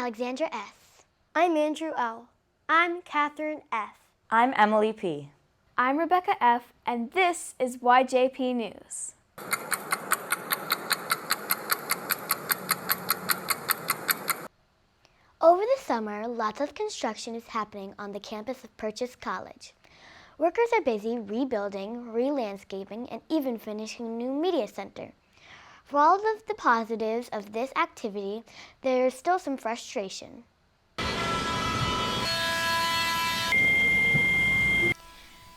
Alexandra S. I'm Andrew L. I'm Catherine F. I'm Emily P. I'm Rebecca F. And this is YJP News. Over the summer, lots of construction is happening on the campus of Purchase College. Workers are busy rebuilding, re-landscaping, and even finishing a new media center. For all of the positives of this activity, there is still some frustration.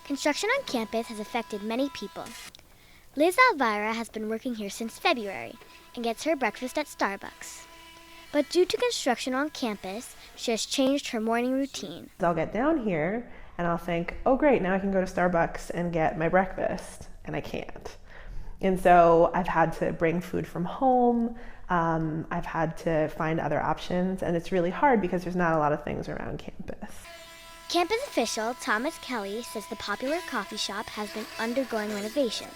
Construction on campus has affected many people. Liz Elvira has been working here since February and gets her breakfast at Starbucks. But due to construction on campus, she has changed her morning routine. I'll get down here and I'll think, oh great, now I can go to Starbucks and get my breakfast, and I can't. And so I've had to bring food from home, I've had to find other options, and it's really hard because there's not a lot of things around campus. Campus official Thomas Kelly says the popular coffee shop has been undergoing renovations.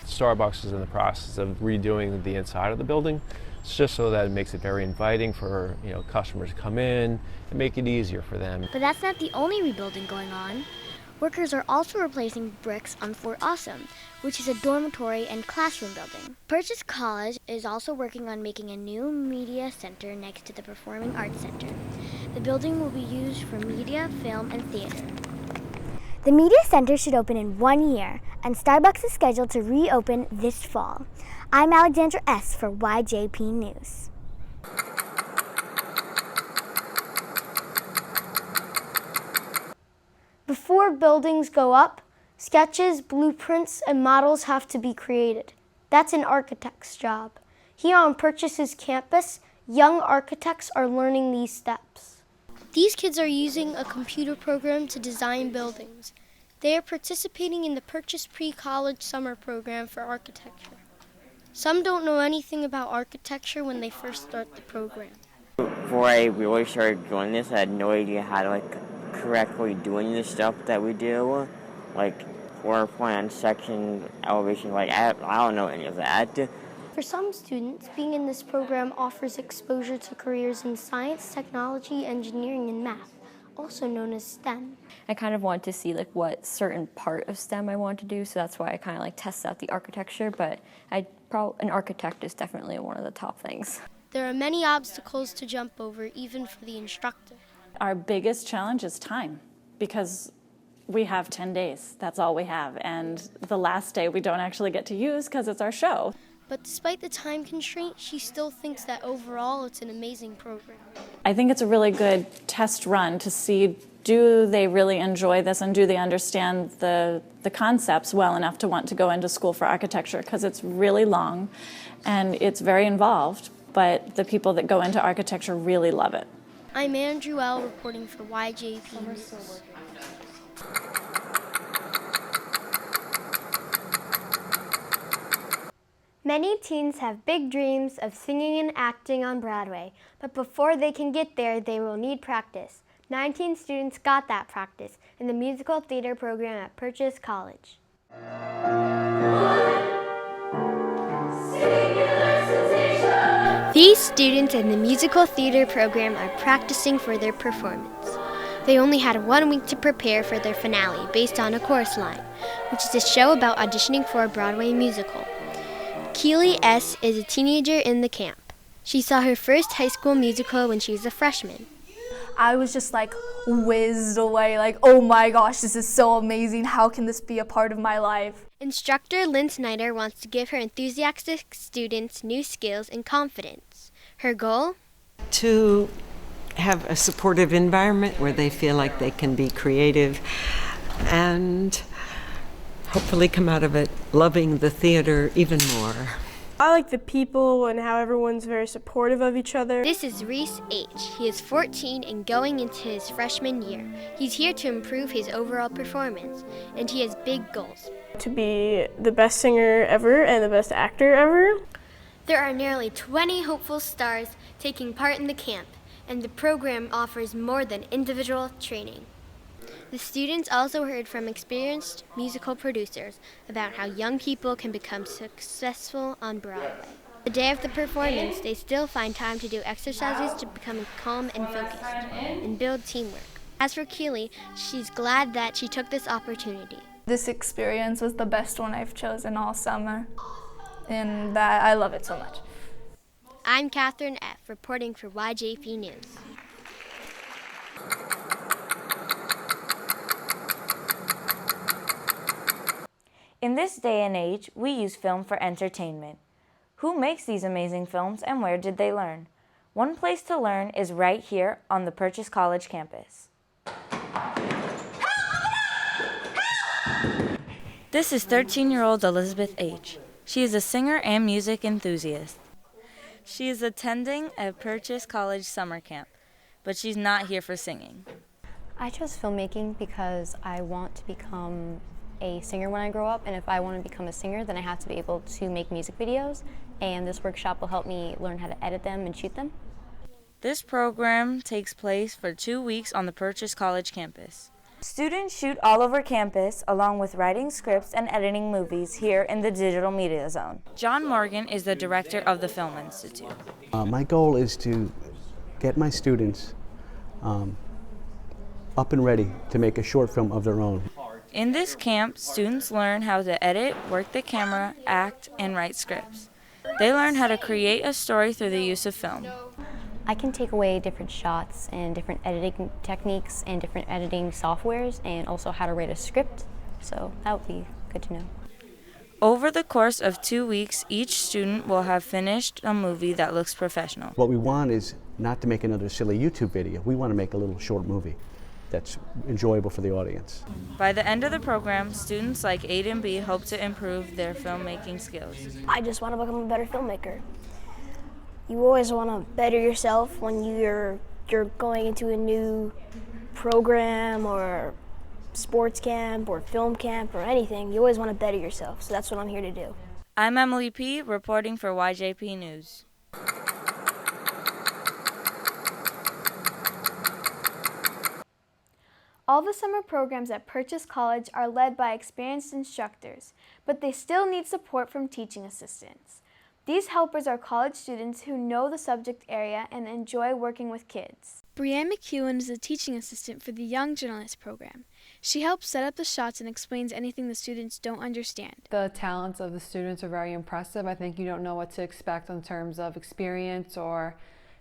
Starbucks is in the process of redoing the inside of the building. It's just so that it makes it very inviting for customers to come in and make it easier for them. But that's not the only rebuilding going on. Workers are also replacing bricks on Fort Awesome, which is a dormitory and classroom building. Purchase College is also working on making a new media center next to the Performing Arts Center. The building will be used for media, film, and theater. The media center should open in 1 year, and Starbucks is scheduled to reopen this fall. I'm Alexandra S. for YJP News. Before buildings go up, sketches, blueprints, and models have to be created. That's an architect's job. Here on Purchase's campus, young architects are learning these steps. These kids are using a computer program to design buildings. They are participating in the Purchase Pre-College Summer Program for Architecture. Some don't know anything about architecture when they first start the program. Before I really started doing this, I had no idea how to correctly doing the stuff that we do, like floor plan, section, elevation. I don't know any of that. For some students, being in this program offers exposure to careers in science, technology, engineering, and math, also known as STEM. I kind of want to see what certain part of STEM I want to do, so that's why I kind of test out the architecture, but an architect is definitely one of the top things. There are many obstacles to jump over, even for the instructor. Our biggest challenge is time, because we have 10 days. That's all we have. And the last day we don't actually get to use because it's our show. But despite the time constraint, she still thinks that overall it's an amazing program. I think it's a really good test run to see, do they really enjoy this and do they understand the concepts well enough to want to go into school for architecture, because it's really long and it's very involved, but the people that go into architecture really love it. I'm Andrew L. reporting for YJP News. Many teens have big dreams of singing and acting on Broadway, but before they can get there, they will need practice. 19 students got that practice in the musical theater program at Purchase College. These students in the musical theater program are practicing for their performance. They only had 1 week to prepare for their finale based on A Chorus Line, which is a show about auditioning for a Broadway musical. Keely S. is a teenager in the camp. She saw her first high school musical when she was a freshman. I was just whizzed away, oh my gosh, this is so amazing. How can this be a part of my life? Instructor Lynn Snyder wants to give her enthusiastic students new skills and confidence. Her goal? To have a supportive environment where they feel like they can be creative and hopefully come out of it loving the theater even more. I like the people and how everyone's very supportive of each other. This is Reese H. He is 14 and going into his freshman year. He's here to improve his overall performance, and he has big goals. To be the best singer ever and the best actor ever. There are nearly 20 hopeful stars taking part in the camp, and the program offers more than individual training. The students also heard from experienced musical producers about how young people can become successful on Broadway. The day of the performance, they still find time to do exercises to become calm and focused and build teamwork. As for Keely, she's glad that she took this opportunity. This experience was the best one I've chosen all summer, and that I love it so much. I'm Catherine F., reporting for YJP News. In this day and age, we use film for entertainment. Who makes these amazing films and where did they learn? One place to learn is right here on the Purchase College campus. This is 13-year-old Elizabeth H. She is a singer and music enthusiast. She is attending a Purchase College summer camp, but she's not here for singing. I chose filmmaking because I want to become a singer when I grow up, and if I want to become a singer, then I have to be able to make music videos, and this workshop will help me learn how to edit them and shoot them. This program takes place for 2 weeks on the Purchase College campus. Students shoot all over campus, along with writing scripts and editing movies here in the Digital Media Zone. John Morgan is the director of the Film Institute. My goal is to get my students up and ready to make a short film of their own. In this camp, students learn how to edit, work the camera, act, and write scripts. They learn how to create a story through the use of film. I can take away different shots and different editing techniques and different editing softwares, and also how to write a script, so that would be good to know. Over the course of 2 weeks, each student will have finished a movie that looks professional. What we want is not to make another silly YouTube video. We want to make a little short movie that's enjoyable for the audience. By the end of the program, students like Aiden B hope to improve their filmmaking skills. I just want to become a better filmmaker. You always want to better yourself when you're going into a new program or sports camp or film camp or anything. You always want to better yourself, so that's what I'm here to do. I'm Emily P., reporting for YJP News. All the summer programs at Purchase College are led by experienced instructors, but they still need support from teaching assistants. These helpers are college students who know the subject area and enjoy working with kids. Brianne McEwen is a teaching assistant for the Young Journalist program. She helps set up the shots and explains anything the students don't understand. The talents of the students are very impressive. I think you don't know what to expect in terms of experience or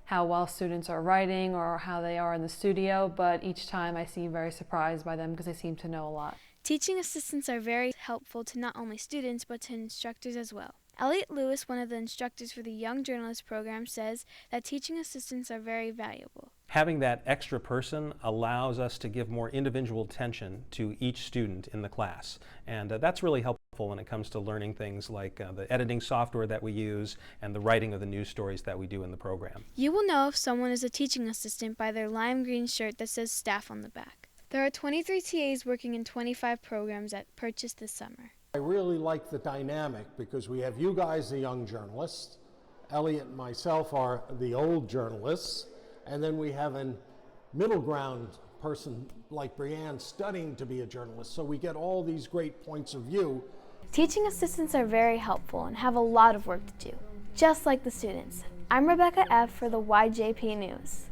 how well students are writing or how they are in the studio, but each time I seem very surprised by them because they seem to know a lot. Teaching assistants are very helpful to not only students but to instructors as well. Elliot Lewis, one of the instructors for the Young Journalist program, says that teaching assistants are very valuable. Having that extra person allows us to give more individual attention to each student in the class, and that's really helpful when it comes to learning things like the editing software that we use and the writing of the news stories that we do in the program. You will know if someone is a teaching assistant by their lime green shirt that says staff on the back. There are 23 TAs working in 25 programs at Purchase this summer. I really like the dynamic because we have you guys, the young journalists, Elliot and myself are the old journalists, and then we have a middle ground person like Brianne studying to be a journalist, so we get all these great points of view. Teaching assistants are very helpful and have a lot of work to do, just like the students. I'm Rebecca F. for the YJP News.